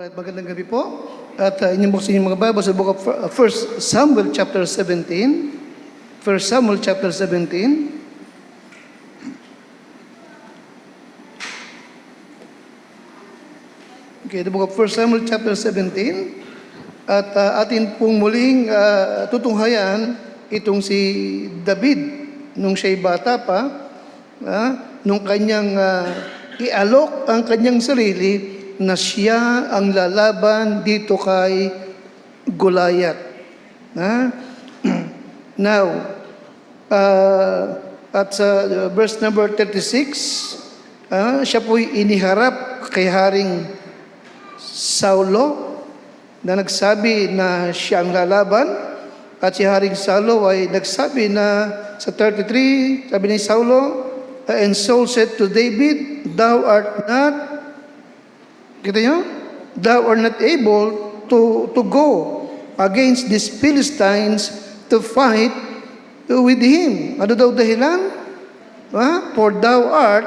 Alright, magandang gabi po. At inyong buksan yung mga Bible sa book of 1 Samuel chapter 17. 1 Samuel chapter 17. Okay, the book of 1 Samuel chapter 17. At atin pong muling tutunghayan itong si David nung siya'y bata pa, nung kanyang ialok ang kanyang sarili na siya ang lalaban dito kay Goliath. Now, at sa verse number 36, siya po'y iniharap kay Haring Saulo na nagsabi na siya ang lalaban. At si Haring Saulo ay nagsabi na sa 33, sabi ni Saulo, and Saul said to David, thou art not, kita nyo? Thou art not able to go against these Philistines to fight with him. Ano daw dahilan? For thou art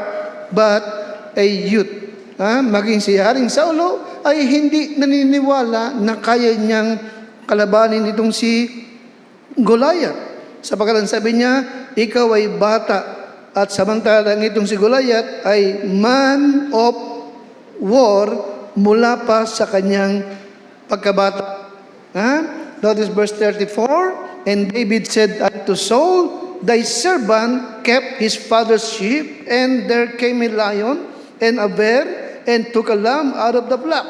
but a youth. Maging si Haring Saulo ay hindi naniniwala na kaya niyang kalabanin itong si Goliath. Sapagkat sabi niya, ikaw ay bata at samantalang itong si Goliath ay man of war mula pa sa kanyang pagkabata. Notice verse 34, and David said unto Saul, thy servant kept his father's sheep, and there came a lion and a bear, and took a lamb out of the flock.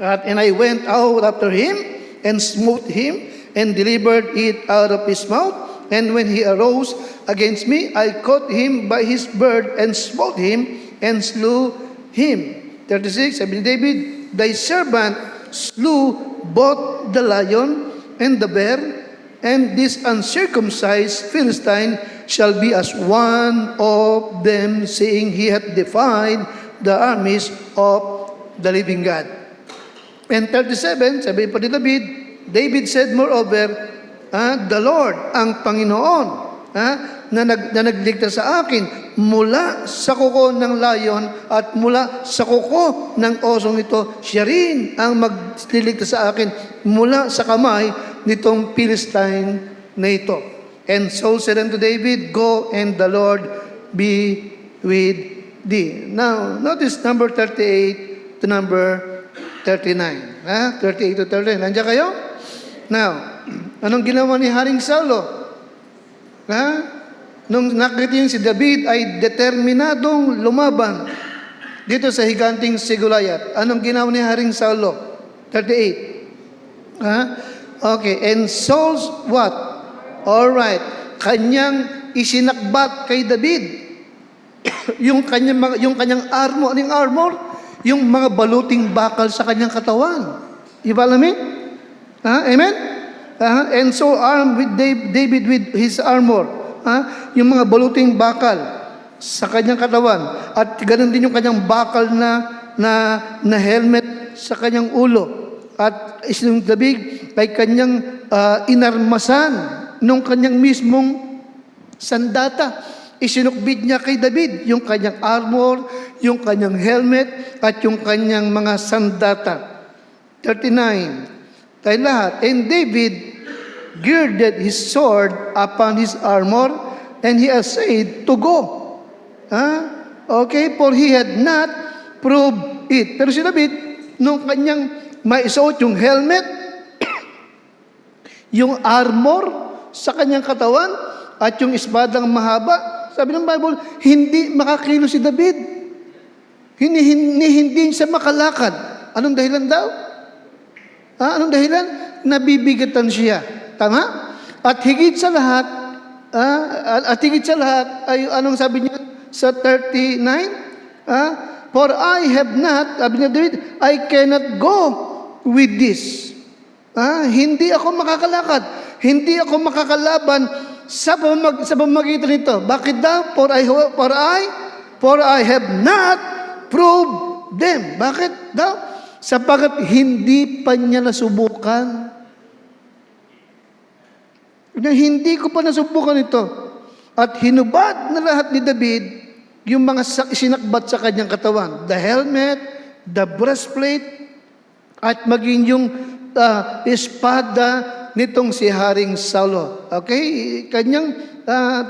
And I went out after him, and smote him, and delivered it out of his mouth. And when he arose against me, I caught him by his beard, and smote him, and slew him. 36, sabi ni David, thy servant slew both the lion and the bear, and this uncircumcised Philistine shall be as one of them, saying, he hath defied the armies of the living God. And 37, sabi pa ni David said moreover, the Lord, ang Panginoon, na nagligtas sa akin mula sa kuko ng layon at mula sa kuko ng osong ito, siya rin ang magliligtas sa akin mula sa kamay nitong Philistine na ito. And Saul said unto David, go, and the Lord be with thee. Now, notice number 38 to number 39. 38 to 39. Nandiyan kayo? Now, anong ginawa ni Haring Saulo? Nung nakita yung si David ay determinadong lumaban dito sa higanting si Goliath. Anong ginawa ni Haring Saulo? 38. Okay, and Saul's what? Alright, kanyang isinakbat kay David. yung kanyang armor, anong armor? Yung mga baluting bakal sa kanyang katawan. You follow me? Amen? And so armed with David with his armor. Yung mga baluting bakal sa kanyang katawan. At ganoon din yung kanyang bakal na helmet sa kanyang ulo. At isinong David ay kanyang inarmasan nung kanyang mismong sandata. Isinukbit niya kay David yung kanyang armor, yung kanyang helmet, at yung kanyang mga sandata. 39. Tayo lahat. And David girded his sword upon his armor, and he essayed to go. Okay, for he had not proved it. Pero si David, nung kanyang maisuot yung helmet, yung armor sa kanyang katawan, at yung espadang mahaba, sabi ng Bible, hindi makakilo si David. Hindi siya makalakad. Anong dahilan daw? Anong dahilan? Nabibigatan siya. Tama? At higit sa lahat, ay anong sabi niya sa 39? For I have not, sabi niya David, I cannot go with this. Hindi ako makakalakad. Hindi ako makakalaban sa pamamagitan nito. Bakit daw? For I have not proved them. Bakit daw? Sapagat hindi pa niya nasubukan. Hindi ko pa nasubukan ito. At hinubad na lahat ni David yung mga sinakbat sa kanyang katawan. The helmet, the breastplate, at maging yung espada nitong si Haring Saulo. Okay? Kanyang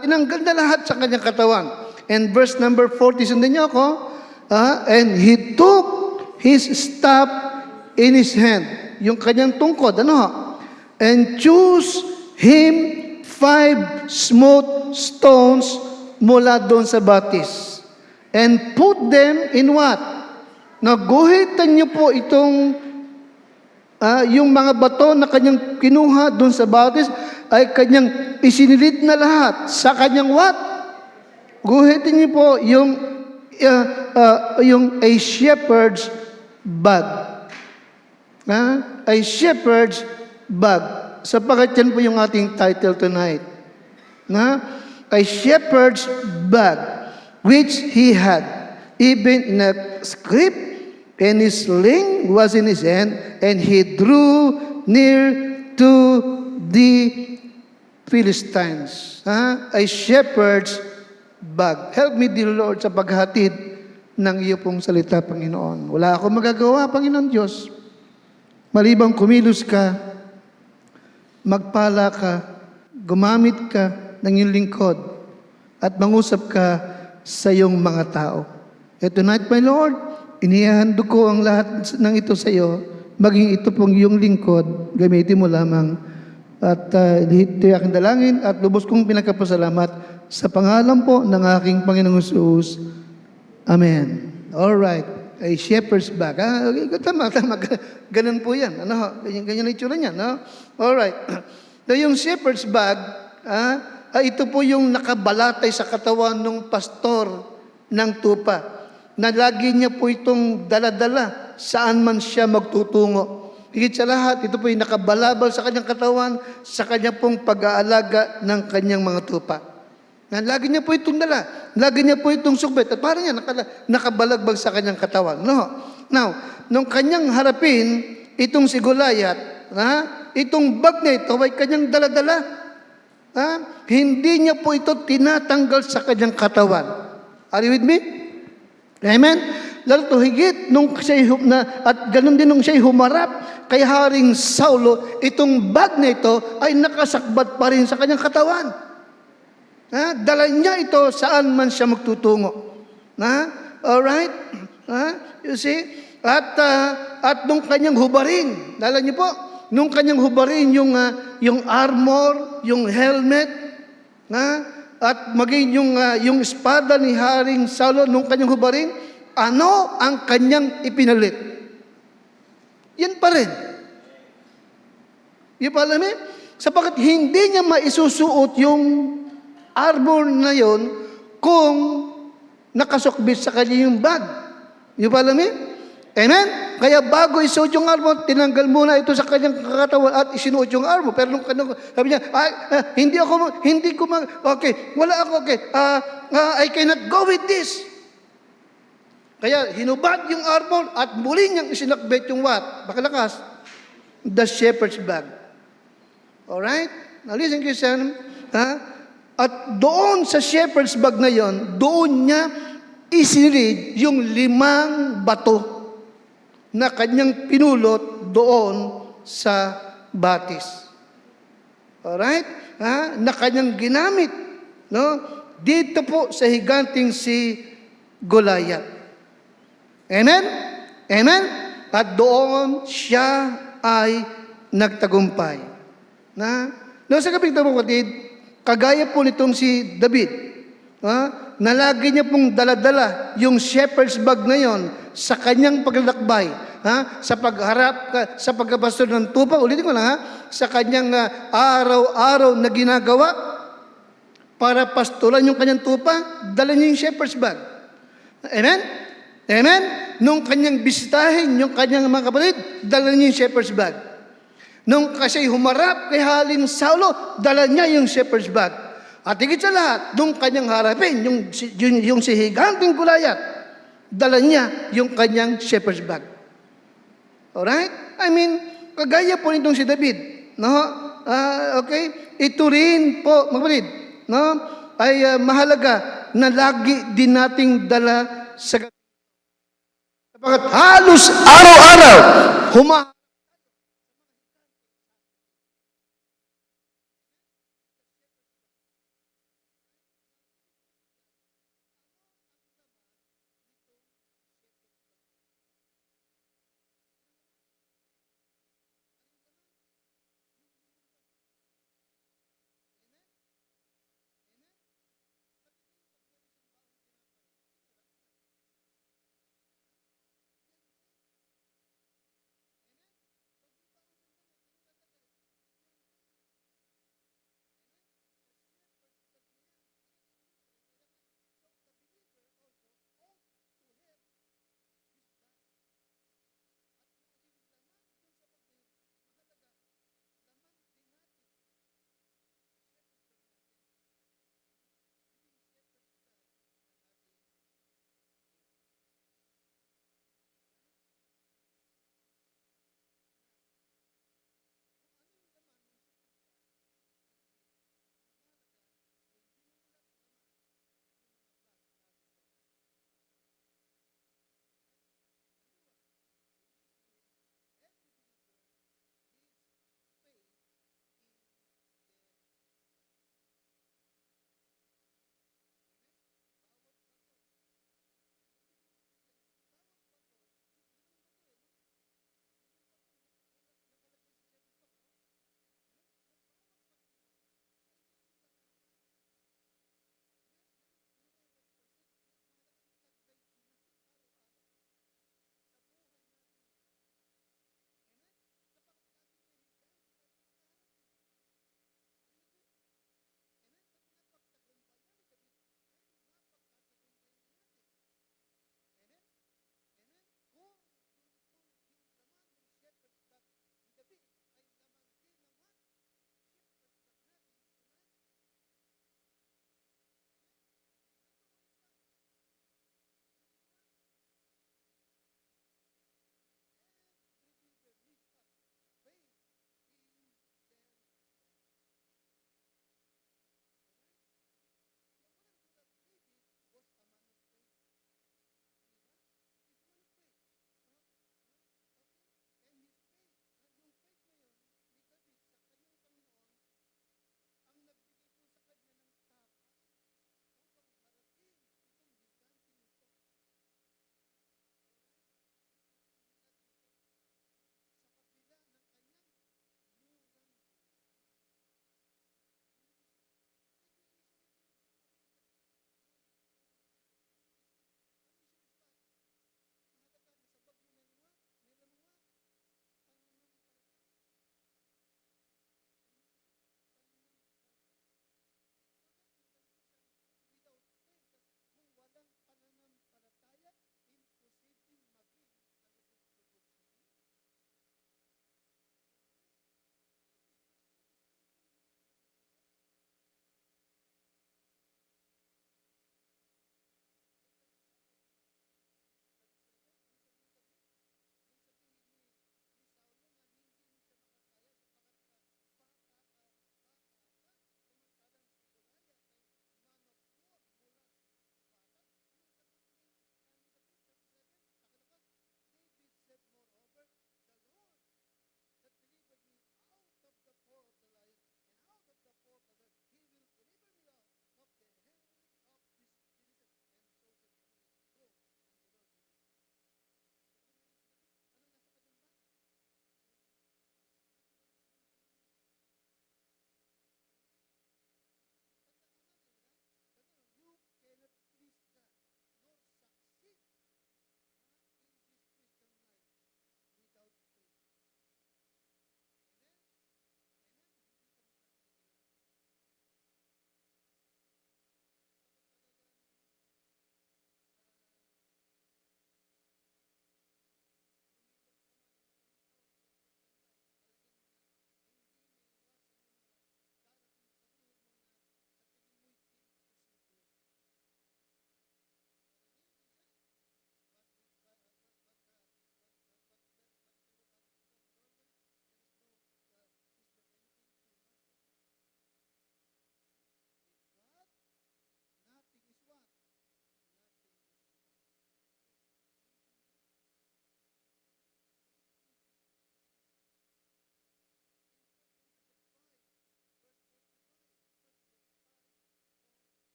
tinanggal na lahat sa kanyang katawan. And verse number 40, sundan niyo ako. And he took his staff in his hand. Yung kanyang tungkod, and choose him 5 smooth stones mula doon sa batis. And put them in what? Naguhitan niyo po itong yung mga bato na kanyang kinuha doon sa batis ay kanyang isinilid na lahat sa kanyang what? Guhitin niyo po yung a shepherd's bag. A shepherd's bag. Sapagat yan po yung ating title tonight. A shepherd's bag, which he had, even in a scrip, and his sling was in his hand, and he drew near to the Philistines. A shepherd's bag. Help me, dear Lord, sa paghatid ng iyo pong salita, Panginoon. Wala akong magagawa, Panginoon Diyos. Malibang kumilos ka, magpala ka, gumamit ka ng iyong lingkod, at mangusap ka sa iyong mga tao. And tonight, my Lord, inihahandog ko ang lahat ng ito sa iyo, maging ito pong iyong lingkod, gamitin mo lamang. At ito aking dalangin at lubos kong pinagkapasalamat sa pangalan po ng aking Panginoong Jesus. Amen. All right. A shepherd's bag. Tama. Ganun po yan. Ganyan ang itsura niya. All right. Yung shepherd's bag, ito po yung nakabalatay sa katawan ng pastor ng tupa. Na lagi niya po itong daladala saan man siya magtutungo. Higit sa lahat, ito po yung nakabalabal sa kanyang katawan, sa kanyang pong pag-aalaga ng kanyang mga tupa. Lagi niya po itong dala. Lagi niya po itong sukbit. At parang yan, nakabalagbag sa kanyang katawan. Now, nung kanyang harapin, itong si Goliath, itong bag na ito ay kanyang daladala. Hindi niya po ito tinatanggal sa kanyang katawan. Are you with me? Amen? Lalo to higit, nung siya at ganun din nung siya humarap kay Haring Saulo, itong bag na ito ay nakasakbat pa rin sa kanyang katawan. Dala niya ito saan man siya magtutungo. Alright? You see? At nung kanyang hubarin, dala niyo po, nung kanyang hubarin yung armor, yung helmet, at maging yung espada ni Haring Saulo, nung kanyang hubarin, ano ang kanyang ipinalit? Yan pa rin. Yung pala niya, sapagat hindi niya maisusuot yung armor na yon kung nakasukbit sa kanya yung bag. Yung pala niya? Amen? Kaya bago isuot yung armor, tinanggal muna ito sa kanyang katawan at isinuot yung armor. Pero nung sabi niya, wala ako, I cannot go with this. Kaya hinubad yung armor at muli niyang isinakbit yung what? Bakalakas? The shepherd's bag. Alright? Now listen, Christian. At doon sa shepherd's bag na yon, doon niya isinilid yung 5 bato na kanyang pinulot doon sa batis. Alright? Na kanyang ginamit. Dito po sa higanting si Goliath. Amen? Amen? At doon siya ay nagtagumpay. Sa kapitid mo, kapatid, kagaya po nitong si David, na lagi niya pong daladala yung shepherd's bag na yon sa kanyang paglalakbay, sa pagharap, sa pagkapastor ng tupa, ulitin ko lang, sa kanyang araw-araw na ginagawa para pastulan yung kanyang tupa, dala niya yung shepherd's bag. Amen? Amen? Nung kanyang bisitahin yung kanyang mga kapatid, dala niya yung shepherd's bag. Nung kasi humarap kay Haring Saulo, dala niya yung shepherd's bag. At higit sa lahat, nung kanyang harapin, yung si higanting Goliath, dala niya yung kanyang shepherd's bag. Alright? I mean, kagaya po nitong si David. Okay? Ito rin po, mga kapatid, ay mahalaga na lagi din nating dala sa Sapagkat halos araw-araw,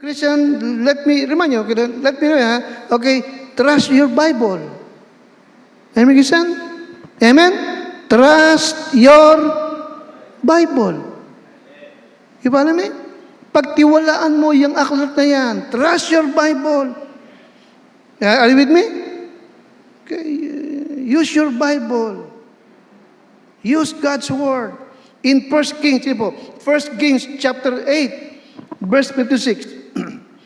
Christian, let me remind you, okay, let me know, okay, trust your Bible. Amen, Christian? Amen? Trust your Bible. You follow me? Pagtiwalaan mo yung aklat na yan. Trust your Bible. Are you with me? Okay. Use your Bible. Use God's Word. In 1 Kings, 1 Kings chapter 8, verse 56.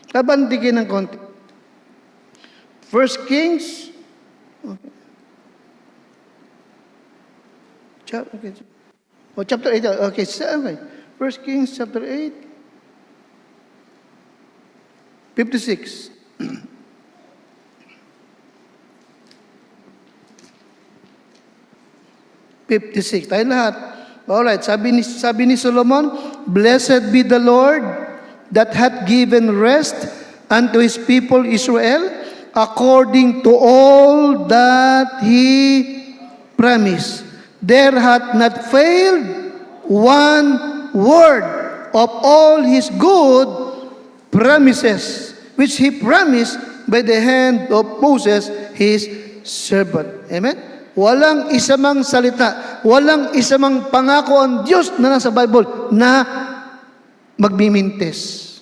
Kabandigin ng konti. 1 Kings, okay. Chapter 8, okay. 1 Kings chapter 8, 56. 56. Tayo lahat. Alright, sabi ni Solomon, "Blessed be the Lord that hath given rest unto his people Israel, according to all that he promised. There hath not failed one word of all his good promises, which he promised by the hand of Moses, his servant." Amen? Walang isamang salita, walang isamang pangako ang Diyos na nasa Bible na magmimintis.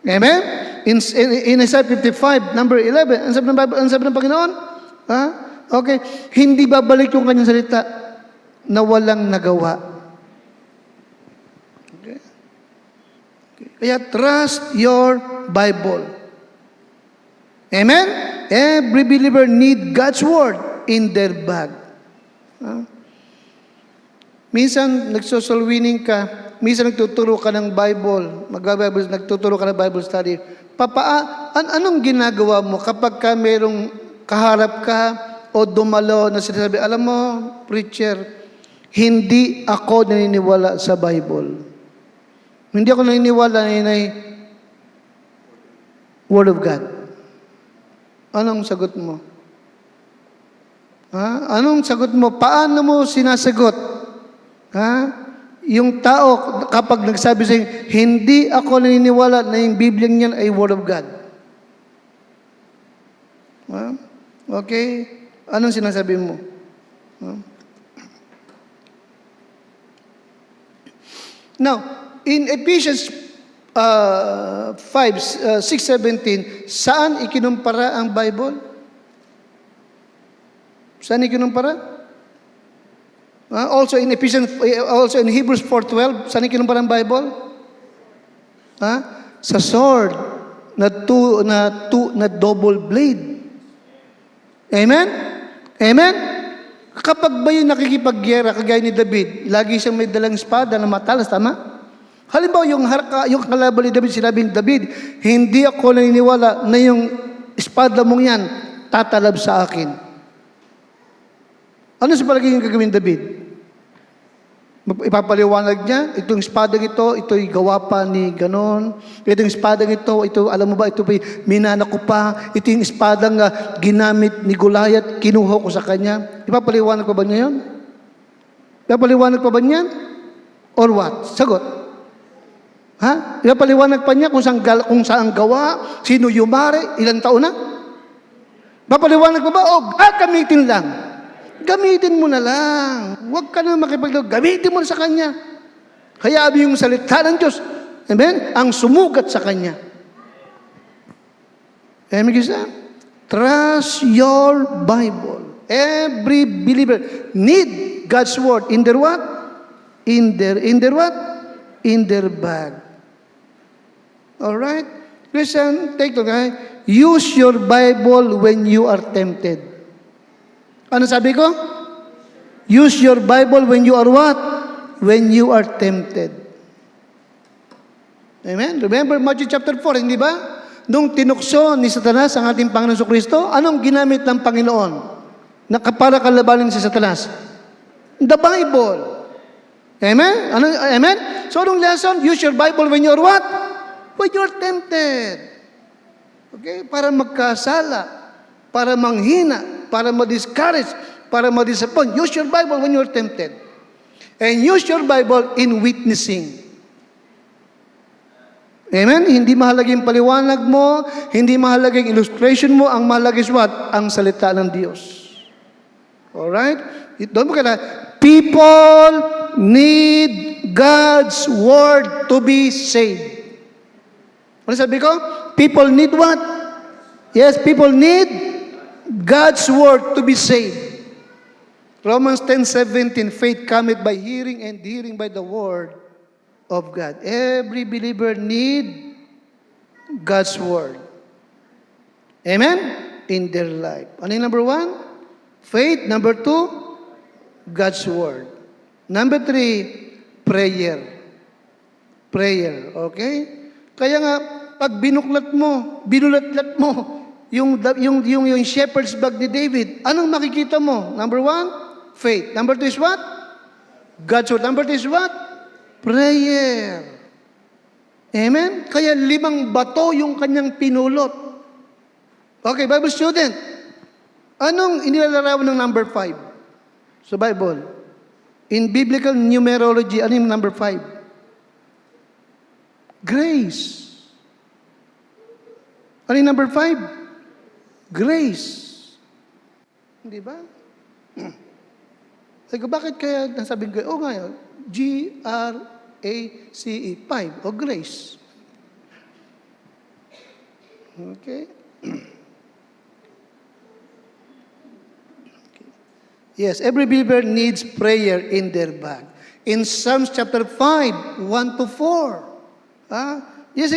Amen? In Isaiah 55, number 11, ang sabi ng Panginoon, okay, hindi babalik yung kanyang salita na walang nagawa. Okay. Kaya trust your Bible. Amen? Every believer need God's Word in their bag. Minsan, nagsosolwining ka, minsan nagtuturo ka ng Bible, nagtuturo ka ng Bible study. Anong ginagawa mo kapag ka merong kaharap ka o dumalo na sinasabi, alam mo, preacher, hindi ako naniniwala sa Bible. Hindi ako naniniwala na Word of God. Anong sagot mo? Anong sagot mo? Paano mo sinasagot? Yung tao, kapag nagsabi sa'yo, hindi ako naniniwala na yung Biblia niyan ay Word of God. Okay? Anong sinasabi mo? Now, in Ephesians 6:17, saan ikinumpara ang Bible? Saan ikinumpara? Also in Hebrews 4:12, saan ikinumpara ang Bible? Sa sword na double blade. Amen? Amen? Kapag ba yung nakikipagyera kagaya ni David, lagi siyang may dalang espada na matalas, tama? Halimbawa, yung kalaban ni David, sinabi ni David, hindi ako naniniwala na yung espada mong yan tatalab sa akin. Ano sa palagay yung gagawin David? Ipapaliwanag niya, itong espadang ito'y gawa pa ni ganon. Itong espadang ito, alam mo ba, ito minana ko pa. Ito yung espadang ginamit ni Goliath, kinuha ko sa kanya. Ipapaliwanag pa ba niya yun? Ipapaliwanag pa ba niyan? Or what? Sagot. Ipapaliwanag pa niya kung saan gawa, sino yumari, ilang taon na? Ipapaliwanag pa ba? O gagamitin lang. Gamitin mo na lang. Huwag ka na makipaglaw. Gamitin mo na sa Kanya. Hayaan yung salita ng Diyos. Amen? Ang sumugat sa Kanya. Amen, kisa? Trust your Bible. Every believer need God's Word in their what? In their what? In their bag. Alright? Christian, take note. Use your Bible when you are tempted. Ano sabi ko? Use your Bible when you are what? When you are tempted. Amen? Remember Matthew chapter 4, hindi ba? Nung tinukso ni Satanas ang ating Panginoon Jesucristo, anong ginamit ng Panginoon na para kalabanin si Satanas? The Bible. Amen? Amen? So, anong lesson? Use your Bible when you are what? When you are tempted. Okay? Para magkasala, para manghina, para ma-discourage, para ma-disappoint. Use your Bible when you're tempted. And use your Bible in witnessing. Amen? Hindi mahalaga yung paliwanag mo, hindi mahalaga yung illustration mo, ang mahalaga is what? Ang salita ng Diyos. Alright? Doon mo ka na, people need God's Word to be saved. Ano sabi ko? People need what? Yes, people need God's Word to be saved. Romans 10:17, faith cometh by hearing, and hearing by the Word of God. Every believer need God's Word. Amen? In their life. Ano yung number 1? Faith. Number 2, God's Word. Number 3, prayer. Prayer. Okay? Kaya nga, pag binunulat mo, yung shepherd's bag ni David, anong makikita mo? Number 1, faith. Number 2 is what? God's Word. Number 2 is what? Prayer. Amen? Kaya 5 bato yung kanyang pinulot. Okay, Bible student. Anong inilalarawan ng number 5 sa Bible? In biblical numerology, ano yung number 5? Grace. Ano yung number 5? Grace. Hindi ba? Sabi ko, bakit kaya nasabi ko, nga, Grace, 5, o grace. Okay? Yes, every believer needs prayer in their bag. In Psalms chapter 5, 1-4, yes,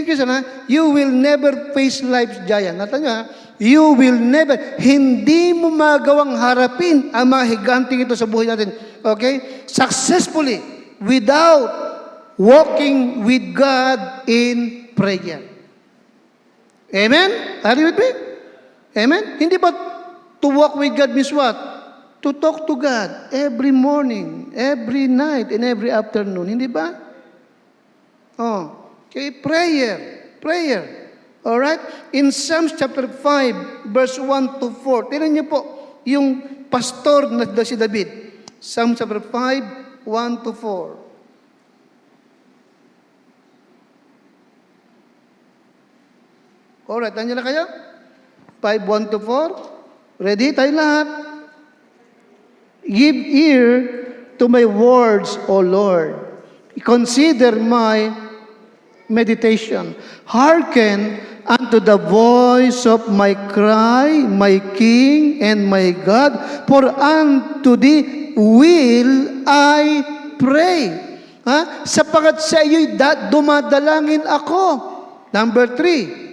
you will never face life's giant. Natanya, you will never, hindi mo magawang harapin ang mga higanting ito sa buhay natin. Okay? Successfully, without walking with God in prayer. Amen? Are you with me? Amen? Hindi ba to walk with God means what? To talk to God every morning, every night, and every afternoon. Hindi ba? Okay, prayer. Alright? In Psalms chapter 5, verse 1-4, tingnan niyo po, yung pastor na si David. Psalms chapter 5, 1-4. Alright, nandiyan na kayo? 5, 1-4. Ready? Tayo lahat. Give ear to my words, O Lord. Consider my meditation. Hearken unto the voice of my cry, my King and my God, for unto thee will I pray. Sapagat sa iyo'y dumadalangin ako. Number 3.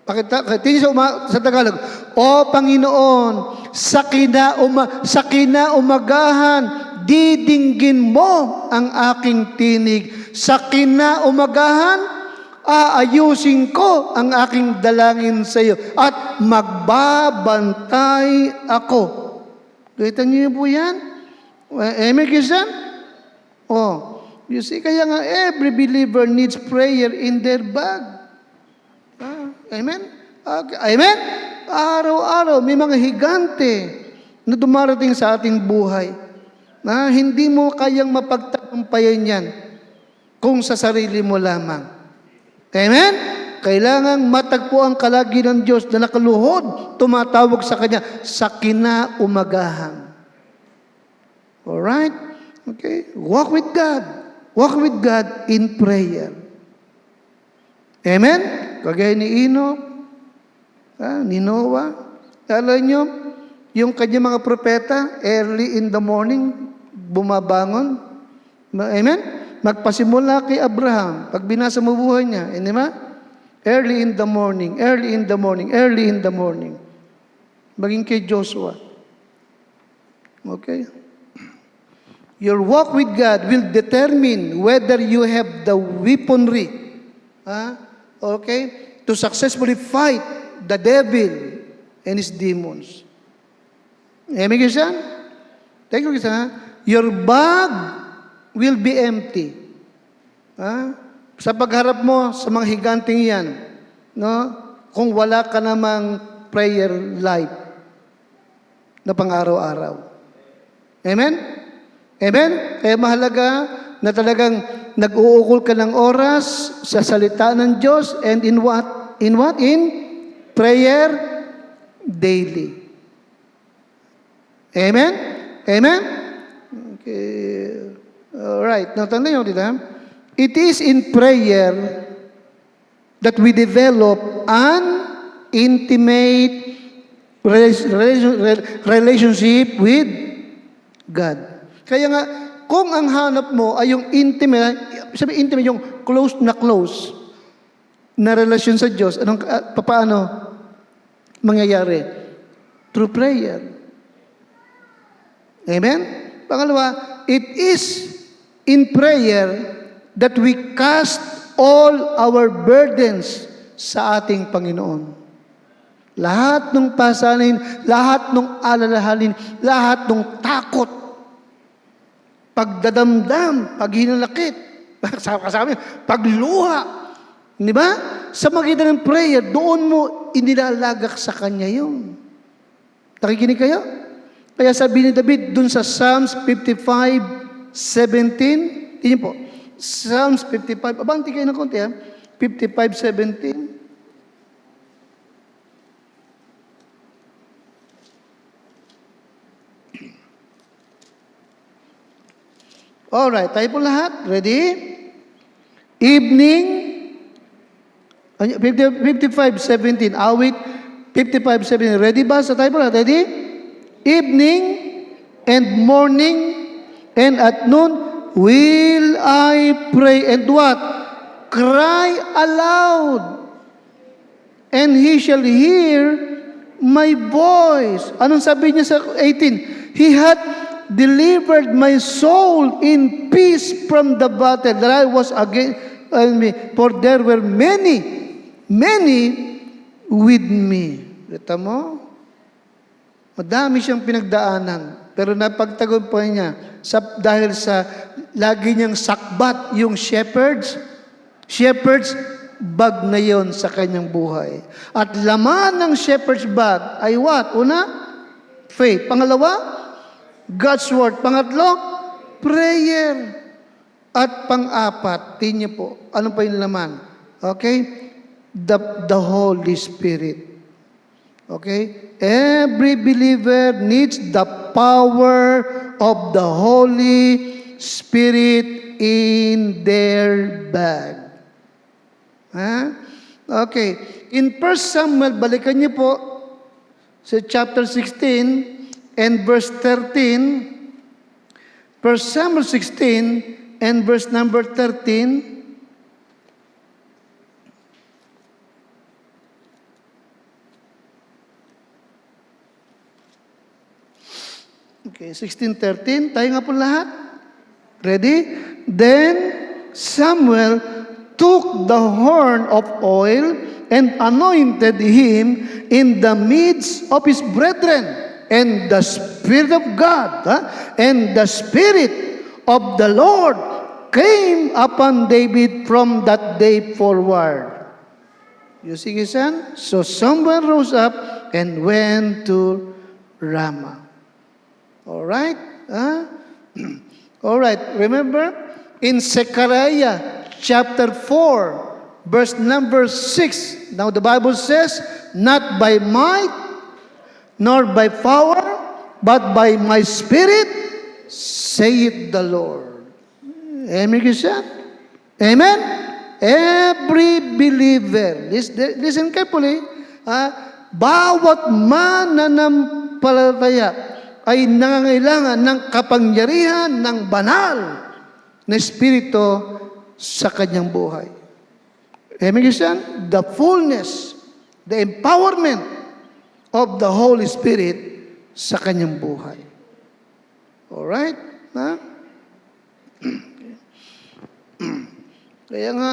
Pakita sa Tagalog. O Panginoon, sa kinaumagahan, didinggin mo ang aking tinig. Sa kinaumagahan, aayusin ko ang aking dalangin sa iyo at magbabantay ako. Kita niyo po yan? Amen, Christian? You see, kaya nga every believer needs prayer in their bag. Amen? Okay. Amen? Araw-araw, may mga higante na dumarating sa ating buhay na hindi mo kayang mapagtagumpayan yan kung sa sarili mo lamang. Amen? Kailangang matagpo ang kalagi ng Diyos na nakaluhod, tumatawag sa Kanya sa kinaumagahan. Alright? Okay? Walk with God. Walk with God in prayer. Amen? Kagaya ni Enoch, ni Noah. Alam nyo, yung kanya mga propeta, early in the morning, bumabangon. Amen? Magpasimula kay Abraham. Pag binasa mo buhay niya, hindi ba? Early in the morning, early in the morning, early in the morning. Maging kay Joshua. Okay? Your walk with God will determine whether you have the weaponry, okay, to successfully fight the devil and his demons. Amen, Christian? Thank you, Christian. Your bag will be empty. Sa pagharap mo sa mga higanting yan, kung wala ka namang prayer life na pang-araw-araw. Amen? Amen? Kaya mahalaga na talagang nag-uukol ka ng oras sa salita ng Diyos, and in what? In what? In prayer daily. Amen? Amen? Okay. Alright. Now, tanda nyo, dito. It is in prayer that we develop an intimate relationship with God. Kaya nga, kung ang hanap mo ay yung intimate, sabi intimate, yung close na relasyon sa Diyos, paano mangyayari? Through prayer. Amen? Pangalawa, it is in prayer that we cast all our burdens sa ating Panginoon. Lahat ng pasanin, lahat ng alalahanin, lahat ng takot, pagdadamdam, paghinalakit, kasama, pagluha. Di ba? Sa magitan ng prayer, doon mo inilalagak sa Kanya yun. Nakikinig kayo? Kaya sabi ni David, dun sa Psalms 55:17, tingin po, Psalms 55, abanti kayo ng konti ha, 55:17. Alright, tayo po lahat. Ready? Evening, 55:17. Awit, 55:17. Ready ba? Sa tayo po lahat. Ready? Evening and morning and at noon will I pray and what? Cry aloud. And He shall hear my voice. Anong sabi niya sa 18? He hath delivered my soul in peace from the battle that I was against me. For there were many with me. Kita mo? Madami siyang pinagdaanan. Pero napagtagumpayan niya dahil sa lagi niyang sakbat yung shepherd's bag na yon sa kanyang buhay. At laman ng shepherd's bag ay what? Una, faith. Pangalawa, God's Word. Pangatlo, prayer. At pang-apat, tingnan po, ano pa yung laman? Okay? The Holy Spirit. Okay? Every believer needs the power of the Holy Spirit in their bag. Ha? Okay. In 1 Samuel, balikan niyo po sa chapter 16, and verse 13, 1 Samuel 16 and verse number 13. Okay, 16:13. Tayo nga po lahat. Ready? Then Samuel took the horn of oil and anointed him in the midst of his brethren. And the Spirit of God and the Spirit of the Lord came upon David from that day forward. You see, son? So Samuel rose up and went to Ramah. All right? All right. Remember, in Zechariah chapter 4, verse number 6, now the Bible says, not by might, nor by power, but by my Spirit, saith the Lord. Amen, Christian? Amen? Every believer, listen carefully, bawat mananampalataya ay nangangailangan ng kapangyarihan ng banal na Espiritu sa kanyang buhay. Amen, Christian? The fullness, the empowerment of the Holy Spirit sa kanyang buhay. Alright? Ha? Kaya nga,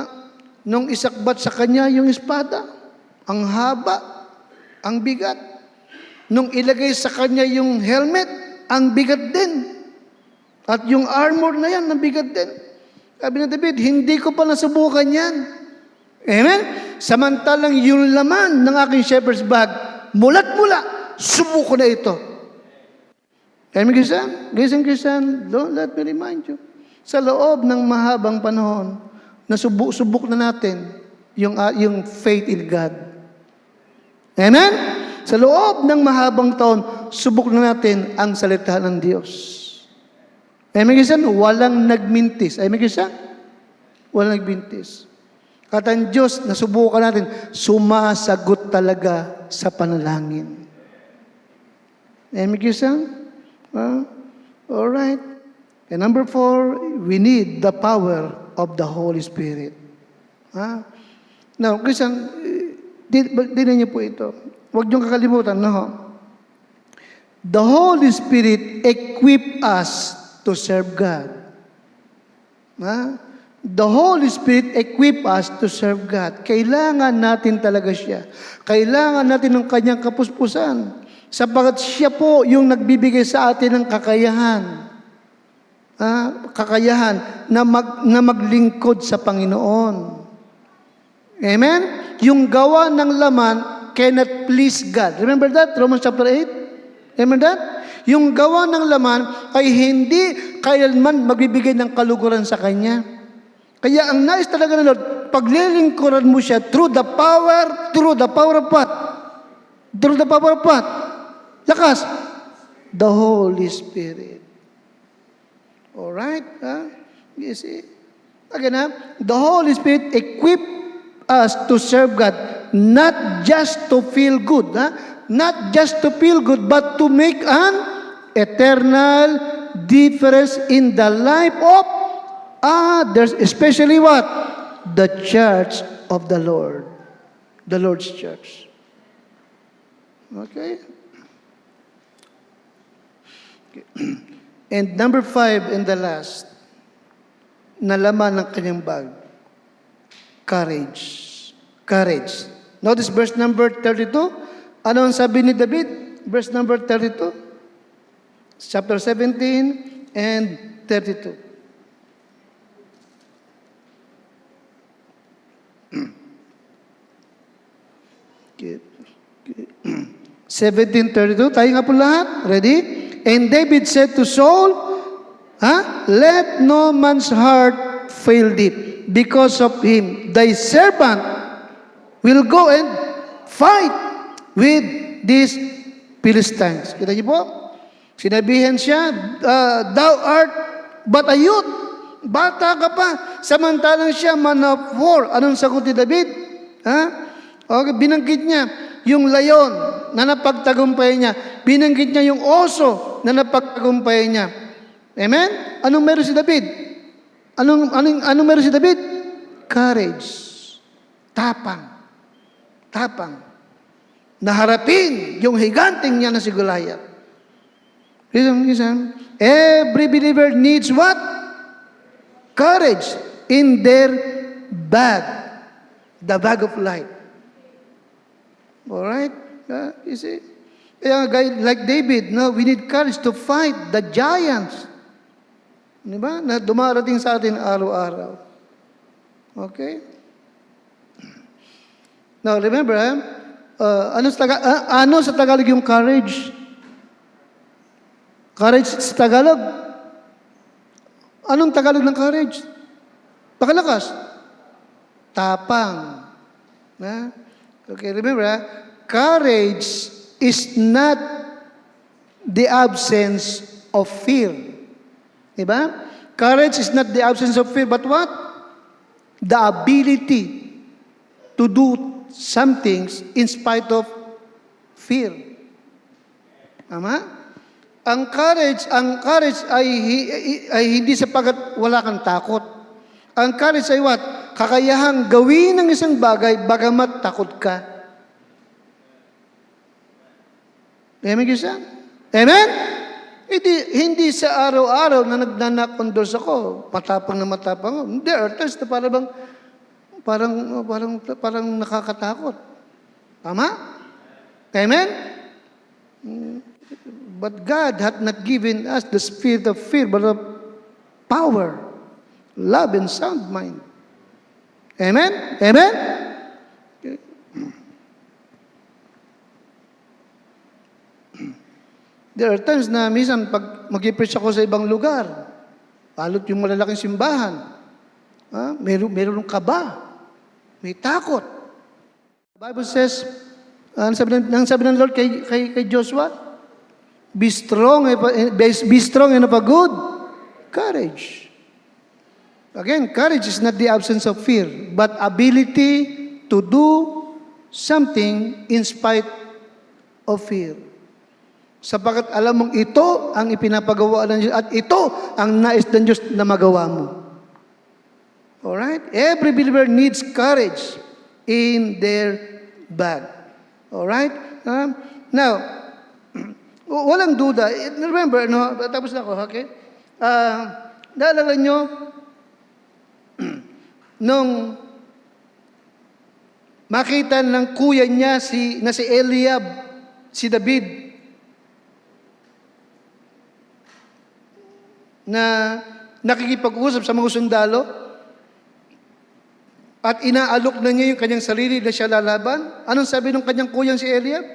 nung isakbat sa kanya yung espada, ang haba, ang bigat. Nung ilagay sa kanya yung helmet, ang bigat din. At yung armor na yan, ang bigat din. Sabi na David, hindi ko pa nasubukan yan. Amen? Samantalang yung laman ng aking shepherd's bag, mulat-mula, subuko na ito. Amen, Christian? Listen, Christian, don't let me remind you. sa loob ng mahabang panahon, na subok na natin yung faith in God. Amen? Sa loob ng mahabang taon, subok na natin ang salita ng Diyos. Amen, kisan? Walang nagmintis. Amen, kisan? Walang nagmintis. At ang Diyos, nasubukan natin, sumasagot talaga sa panalangin. Amen, kisan? Alright. And number 4, we need the power of the Holy Spirit. Now, Christian, dinan niyo po ito. Huwag niyong kakalimutan, no? The Holy Spirit equip us to serve God. The Holy Spirit equip us to serve God. Kailangan natin talaga siya. Kailangan natin ng kanyang kapuspusan. Sapagat siya po yung nagbibigay sa atin ng kakayahan. Kakayahan na maglingkod sa Panginoon. Amen? Yung gawa ng laman cannot please God. Remember that? Romans chapter 8? Remember that? Yung gawa ng laman ay hindi kailanman magbibigay ng kaluguran sa Kanya. Kaya ang nais talaga ng Lord, paglilingkuran mo siya through the power of what? Through the power of what? Lakas. The Holy Spirit. Alright? You see? Again, the Holy Spirit equip us to serve God, not just to feel good, not just to feel good, but to make an eternal difference in the life of others, especially what? The church of the Lord. The Lord's church. Okay? And number 5 and the last, na laman ng kanyang bag, courage. Courage. Notice verse number 32. Ano ang sabi ni David? Verse number 32. Chapter 17 and 32. 17:32. Tayo nga po lahat. Ready? And David said to Saul, let no man's heart fail thee. Because of him, thy servant will go and fight with these Philistines. Kita niyo po? Sinabihan siya, thou art but a youth. Bata ka pa. Samantalang siya man of war. Anong sagot ni David? Okay, binanggit niya yung layon na napagtagumpay niya. Binanggit niya yung oso na napagtagumpay niya. Amen? Anong meron si David? Anong meron si David? Courage. Tapang. Tapang. Naharapin yung higanting niya na si Goliath. Listen. Every believer needs what? Courage in their bag. The bag of life. Alright? You see? Kaya a guy like David, no, we need courage to fight the giants. Di ba? Na dumarating sa atin araw-araw. Okay? Now, remember, ano sa Tagalog yung courage? Courage sa Tagalog? Anong Tagalog ng courage? Pakalakas. Tapang. Okay, remember, courage is not the absence of fear. Diba? Courage is not the absence of fear, but what? The ability to do some things in spite of fear. Tama? Ang courage ay hindi sapagat wala kang takot. Ang courage ay what? Kakayahang gawin ng isang bagay bagamat takot ka. Amen, kisa? Amen? Hindi sa araw-araw na nagnanakondors ako, matapang na matapang. There are times na parang nakakatakot. Tama? Amen? But God hath not given us the spirit of fear, but of power, love, and sound mind. Amen? Amen? Okay. There are times na minsan pag mag-preach ako sa ibang lugar, Lalo't yung malalaking simbahan. Meron kaba. May takot. The Bible says, ang sabi ng Lord kay Joshua, be strong and of a good courage. Again, courage is not the absence of fear, but ability to do something in spite of fear. Sapagkat alam mong ito ang ipinapagawa ng Diyos at ito ang nais ng Diyos na magawa mo. Alright? Every believer needs courage in their bag. Alright? Now, walang duda. Remember, tapos na ako, okay? Naalala nyo, nung makita ng kuya niya na si Eliab, si David, na nakikipag-usap sa mga sundalo at inaalok na niya yung kanyang sarili na siya lalaban. Anong sabi ng kanyang kuyang si Eliab?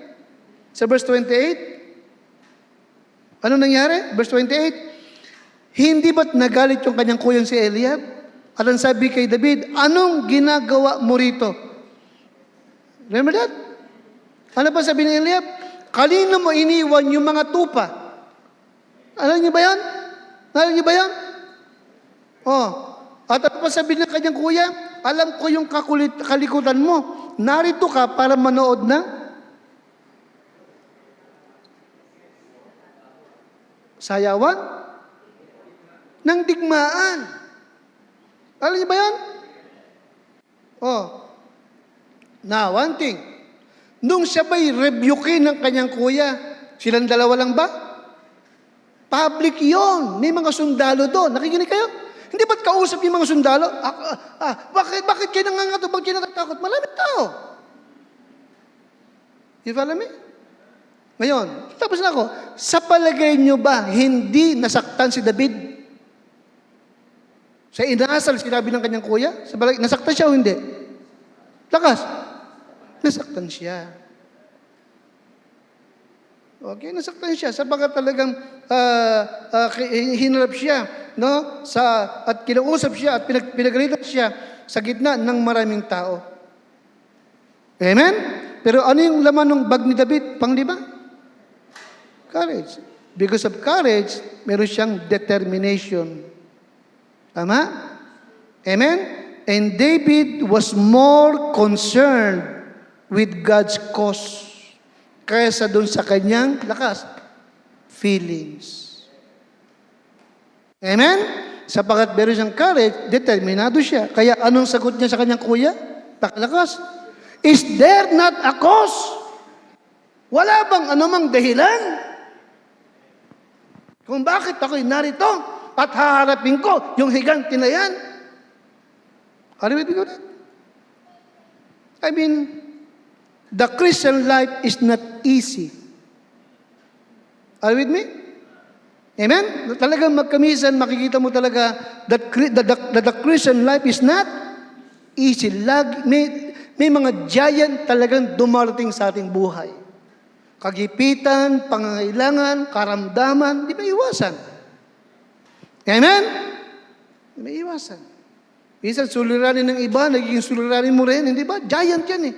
Sa verse 28? Ano nangyari? Verse 28, hindi ba't nagalit yung kanyang kuyang si Eliab? At ang sabi kay David, anong ginagawa mo rito? Remember that? Ano pa sabi ni Eliab? Kanino mo iniwan yung mga tupa? Alam niyo ba yan? Alam niyo ba yan? At ano pa sabi ng kanyang kuya? Alam ko yung kalikutan mo. Narito ka para manood na sayawan ng digmaan. Alam niyo ba yan? Now, one thing. Nung siya ba'y rebuke ng kanyang kuya, silang dalawa lang ba? Public yon. May mga sundalo doon. Nakikinig kayo? Hindi ba't kausap yung mga sundalo? Bakit kayo nangangato? Bakit kayo natatakot? Maraming tao. You follow me? Ngayon, tapos na ako. Sa palagay nyo ba, hindi nasaktan si David? Sa inasal, sinabi ng kanyang kuya? Sa palagay, nasaktan siya o hindi? Lakas. Nasaktan siya. Okay, nasaktan siya. Sabagat talagang hinarap siya, no? At kinausap siya at pinagalitan siya sa gitna ng maraming tao. Amen? Pero ano yung laman ng bag ni David? Pang-lima? Courage. Because of courage, meron siyang determination. Tama? Amen? And David was more concerned with God's cause kaysa doon sa kanyang lakas, feelings. Amen? Sapagat meron siyang courage, determinado siya. Kaya anong sagot niya sa kanyang kuya? Pakalakas. Is there not a cause? Wala bang anumang dahilan? Kung bakit ako'y narito at haharapin ko yung higanti na yan? Are you with me? I mean, the Christian life is not easy. Are you with me? Amen? Talagang magkamisan, makikita mo talaga that the Christian life is not easy. May mga giant talagang dumarating sa ating buhay. Kagipitan, pangangailangan, karamdaman, di ba iwasan? Amen? Di ba iwasan? Minsan suliranin ng iba, nagiging suliranin mo rin, hindi ba? Giant yan eh.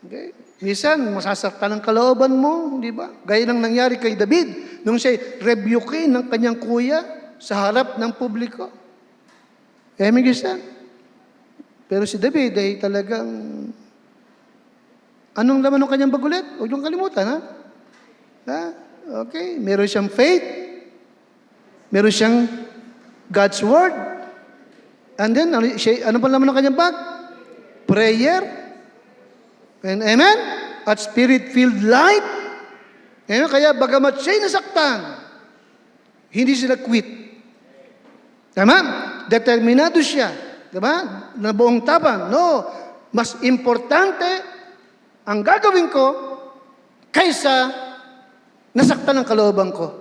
Okay? Minsan, masasaktan ang kalooban mo, di ba? Gaya ng nangyari kay David, nung siya rebuke ng kanyang kuya sa harap ng publiko. Amen, Christian? Pero si David ay talagang, anong laman ng kanyang bagulit? Huwag niyong kalimutan, ha? Okay, meron siyang faith, meron siyang God's Word, and then, ano pa laman ng kanyang bag? Prayer, and amen? At Spirit-filled life. Amen? Kaya bagamat siya'y nasaktan, hindi sila quit. Tama? Determinado siya. Diba? Na buong tapang. No, mas importante ang gagawin ko kaysa nasaktan ang kalooban ko.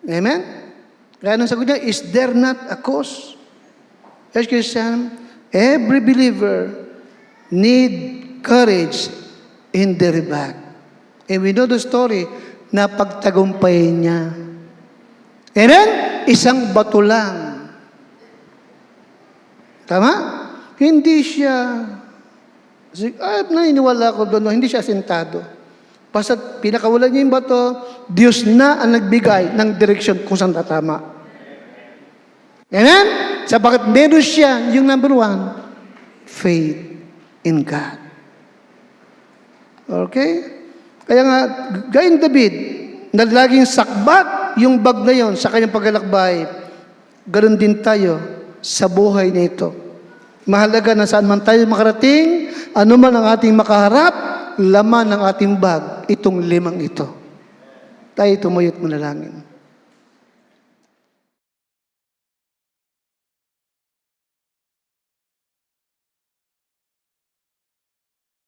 Amen? Kaya nung sagot niya, is there not a cause? Yes, Christian, every believer need courage in their bag. And we know the story na pagtagumpayin niya. Amen? Isang bato lang. Tama? Hindi siya, naniniwala ko doon, hindi siya sentado. Basta pinakawalan niya yung bato, Diyos na ang nagbigay ng direksyon kung saan tatama. Amen? Sa bakit meron siya, yung number one, faith in God. Okay? Kaya nga, gayong David, na laging sakbat yung bag na yon sa kanyang paglalakbay, ganoon din tayo sa buhay na ito. Mahalaga na saan man tayo makarating, ano man ang ating makaharap, laman ng ating bag, itong limang ito. Tayo tumuyo't manalangin.